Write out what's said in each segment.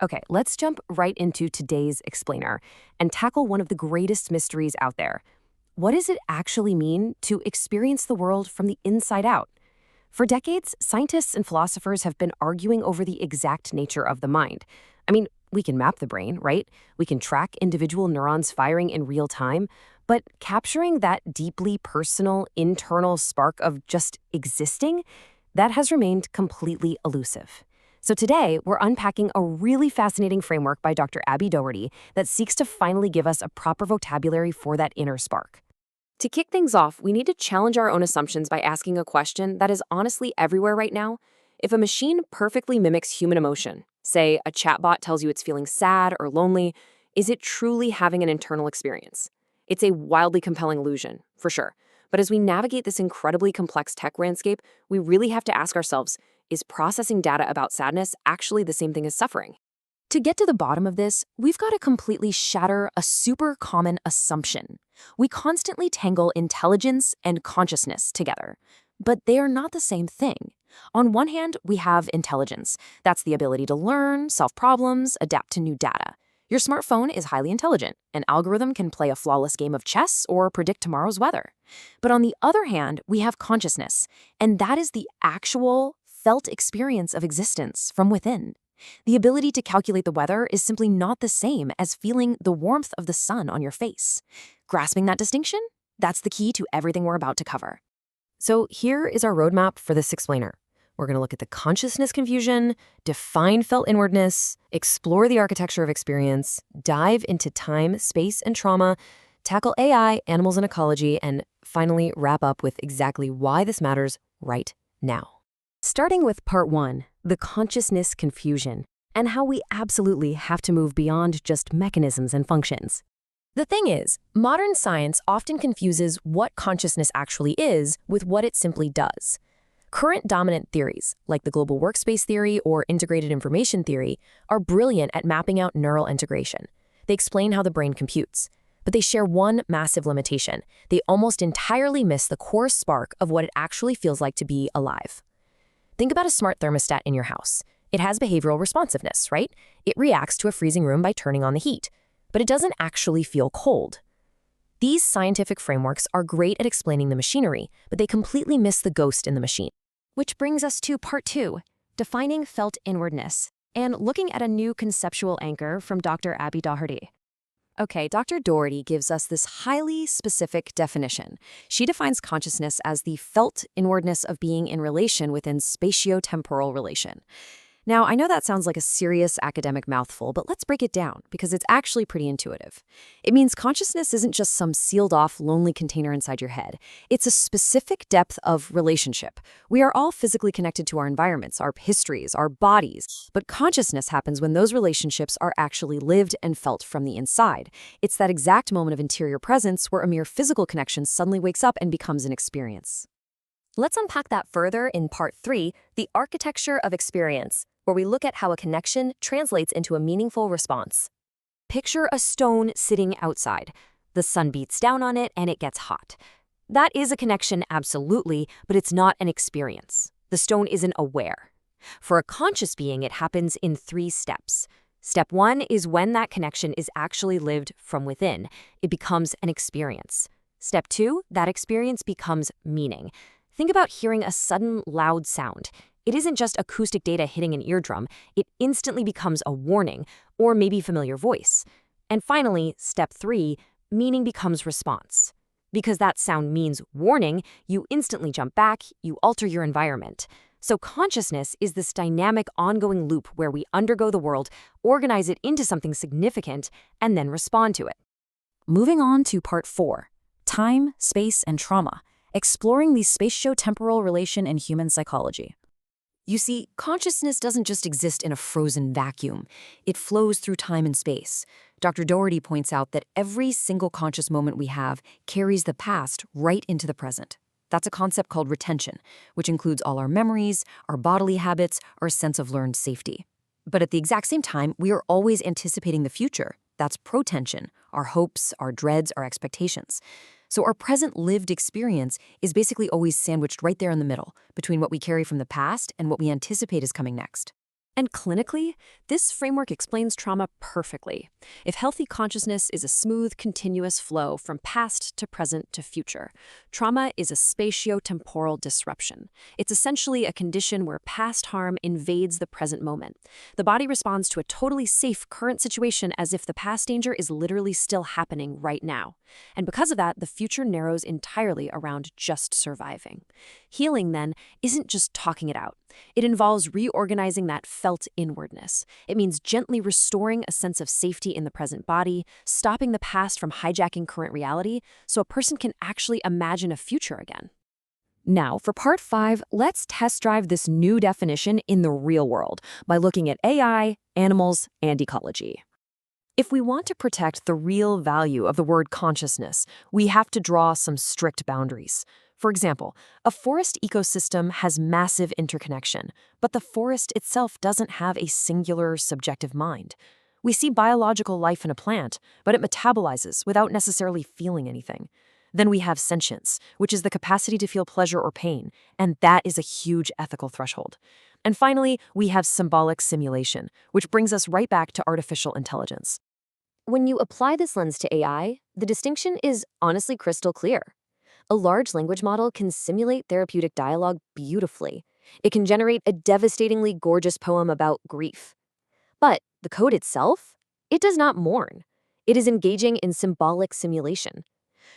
Okay, let's jump right into today's explainer and tackle one of the greatest mysteries out there. What does it actually mean to experience the world from the inside out? For decades, scientists and philosophers have been arguing over the exact nature of the mind. I mean, we can map the brain, right? We can track individual neurons firing in real time, but capturing that deeply personal, internal spark of just existing, that has remained completely elusive. So today, we're unpacking a really fascinating framework by Dr. Abby Doherty that seeks to finally give us a proper vocabulary for that inner spark. To kick things off, we need to challenge our own assumptions by asking a question that is honestly everywhere right now. If a machine perfectly mimics human emotion, say a chatbot tells you it's feeling sad or lonely, is it truly having an internal experience? It's a wildly compelling illusion, for sure. But as we navigate this incredibly complex tech landscape, we really have to ask ourselves, is processing data about sadness actually the same thing as suffering? To get to the bottom of this, we've got to completely shatter a super common assumption. We constantly tangle intelligence and consciousness together, but they are not the same thing. On one hand, we have intelligence. That's the ability to learn, solve problems, adapt to new data. Your smartphone is highly intelligent. An algorithm can play a flawless game of chess or predict tomorrow's weather. But on the other hand, we have consciousness, and that is the actual, felt experience of existence from within. The ability to calculate the weather is simply not the same as feeling the warmth of the sun on your face. Grasping that distinction? That's the key to everything we're about to cover. So here is our roadmap for this explainer. We're going to look at the consciousness confusion, define felt inwardness, explore the architecture of experience, dive into time, space, and trauma, tackle AI, animals, and ecology, and finally wrap up with exactly why this matters right now. Starting with part one, the consciousness confusion, and how we absolutely have to move beyond just mechanisms and functions. The thing is, modern science often confuses what consciousness actually is with what it simply does. Current dominant theories, like the global workspace theory or integrated information theory, are brilliant at mapping out neural integration. They explain how the brain computes. But they share one massive limitation. They almost entirely miss the core spark of what it actually feels like to be alive. Think about a smart thermostat in your house. It has behavioral responsiveness, right? It reacts to a freezing room by turning on the heat, but it doesn't actually feel cold. These scientific frameworks are great at explaining the machinery, but they completely miss the ghost in the machine. Which brings us to part two, defining felt inwardness, and looking at a new conceptual anchor from Dr. Abby Doherty. Okay, Dr. Doherty gives us this highly specific definition. She defines consciousness as the felt inwardness of being in relation within spatio-temporal relation. Now, I know that sounds like a serious academic mouthful, but let's break it down because it's actually pretty intuitive. It means consciousness isn't just some sealed-off, lonely container inside your head. It's a specific depth of relationship. We are all physically connected to our environments, our histories, our bodies, but consciousness happens when those relationships are actually lived and felt from the inside. It's that exact moment of interior presence where a mere physical connection suddenly wakes up and becomes an experience. Let's unpack that further in part three, the architecture of experience, where we look at how a connection translates into a meaningful response. Picture a stone sitting outside. The sun beats down on it and it gets hot. That is a connection, absolutely, but it's not an experience. The stone isn't aware. For a conscious being, it happens in 3 steps. Step 1 is when that connection is actually lived from within. It becomes an experience. Step 2, that experience becomes meaning. Think about hearing a sudden, loud sound. It isn't just acoustic data hitting an eardrum. It instantly becomes a warning, or maybe familiar voice. And finally, step 3, meaning becomes response. Because that sound means warning, you instantly jump back, you alter your environment. So consciousness is this dynamic, ongoing loop where we undergo the world, organize it into something significant, and then respond to it. Moving on to part 4, time, space, and trauma, exploring the spatio-temporal relation in human psychology. You see, consciousness doesn't just exist in a frozen vacuum. It flows through time and space. Dr. Doherty points out that every single conscious moment we have carries the past right into the present. That's a concept called retention, which includes all our memories, our bodily habits, our sense of learned safety. But at the exact same time, we are always anticipating the future. That's protension, our hopes, our dreads, our expectations. So our present lived experience is basically always sandwiched right there in the middle, between what we carry from the past and what we anticipate is coming next. And clinically, this framework explains trauma perfectly. If healthy consciousness is a smooth, continuous flow from past to present to future, trauma is a spatio-temporal disruption. It's essentially a condition where past harm invades the present moment. The body responds to a totally safe current situation as if the past danger is literally still happening right now. And because of that, the future narrows entirely around just surviving. Healing, then, isn't just talking it out. It involves reorganizing that felt inwardness. It means gently restoring a sense of safety in the present body, stopping the past from hijacking current reality, so a person can actually imagine a future again. Now, for part 5, let's test drive this new definition in the real world by looking at AI, animals, and ecology. If we want to protect the real value of the word consciousness, we have to draw some strict boundaries. For example, a forest ecosystem has massive interconnection, but the forest itself doesn't have a singular subjective mind. We see biological life in a plant, but it metabolizes without necessarily feeling anything. Then we have sentience, which is the capacity to feel pleasure or pain, and that is a huge ethical threshold. And finally, we have symbolic simulation, which brings us right back to artificial intelligence. When you apply this lens to AI, the distinction is honestly crystal clear. A large language model can simulate therapeutic dialogue beautifully. It can generate a devastatingly gorgeous poem about grief. But the code itself? It does not mourn. It is engaging in symbolic simulation.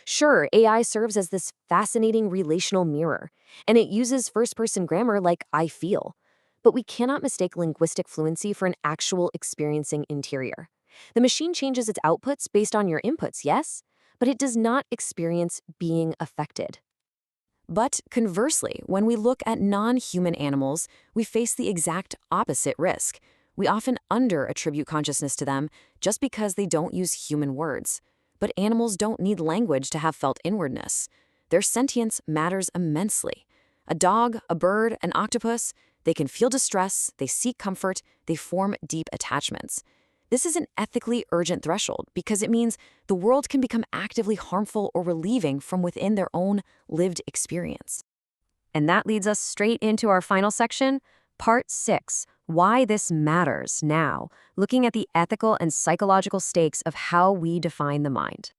Sure, AI serves as this fascinating relational mirror, and it uses first-person grammar like I feel. But we cannot mistake linguistic fluency for an actual experiencing interior. The machine changes its outputs based on your inputs, yes? But it does not experience being affected. But conversely, when we look at non-human animals, we face the exact opposite risk. We often under-attribute consciousness to them just because they don't use human words. But animals don't need language to have felt inwardness. Their sentience matters immensely. A dog, a bird, an octopus, they can feel distress, they seek comfort, they form deep attachments. This is an ethically urgent threshold because it means the world can become actively harmful or relieving from within their own lived experience. And that leads us straight into our final section, Part 6, Why This Matters Now, looking at the ethical and psychological stakes of how we define the mind.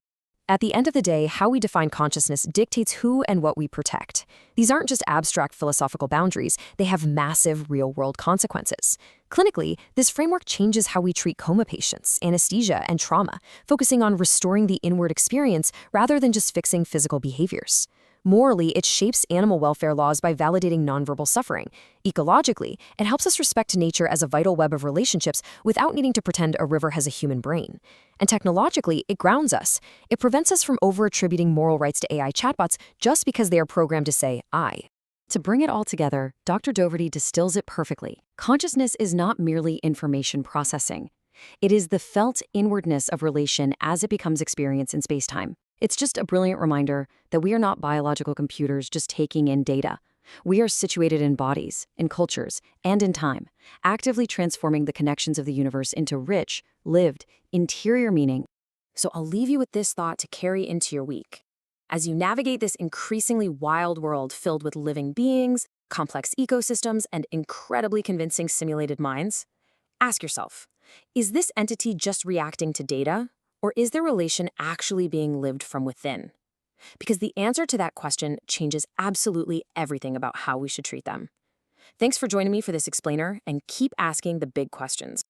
At the end of the day, how we define consciousness dictates who and what we protect. These aren't just abstract philosophical boundaries, they have massive real-world consequences. Clinically, this framework changes how we treat coma patients, anesthesia, and trauma, focusing on restoring the inward experience rather than just fixing physical behaviors. Morally, it shapes animal welfare laws by validating nonverbal suffering. Ecologically, it helps us respect nature as a vital web of relationships without needing to pretend a river has a human brain. And technologically, it grounds us. It prevents us from over-attributing moral rights to AI chatbots just because they are programmed to say, I. To bring it all together, Dr. Doherty distills it perfectly. Consciousness is not merely information processing. It is the felt inwardness of relation as it becomes experience in space-time. It's just a brilliant reminder that we are not biological computers just taking in data. We are situated in bodies, in cultures, and in time, actively transforming the connections of the universe into rich, lived, interior meaning. So I'll leave you with this thought to carry into your week. As you navigate this increasingly wild world filled with living beings, complex ecosystems, and incredibly convincing simulated minds, ask yourself, is this entity just reacting to data? Or is their relation actually being lived from within? Because the answer to that question changes absolutely everything about how we should treat them. Thanks for joining me for this explainer, and keep asking the big questions.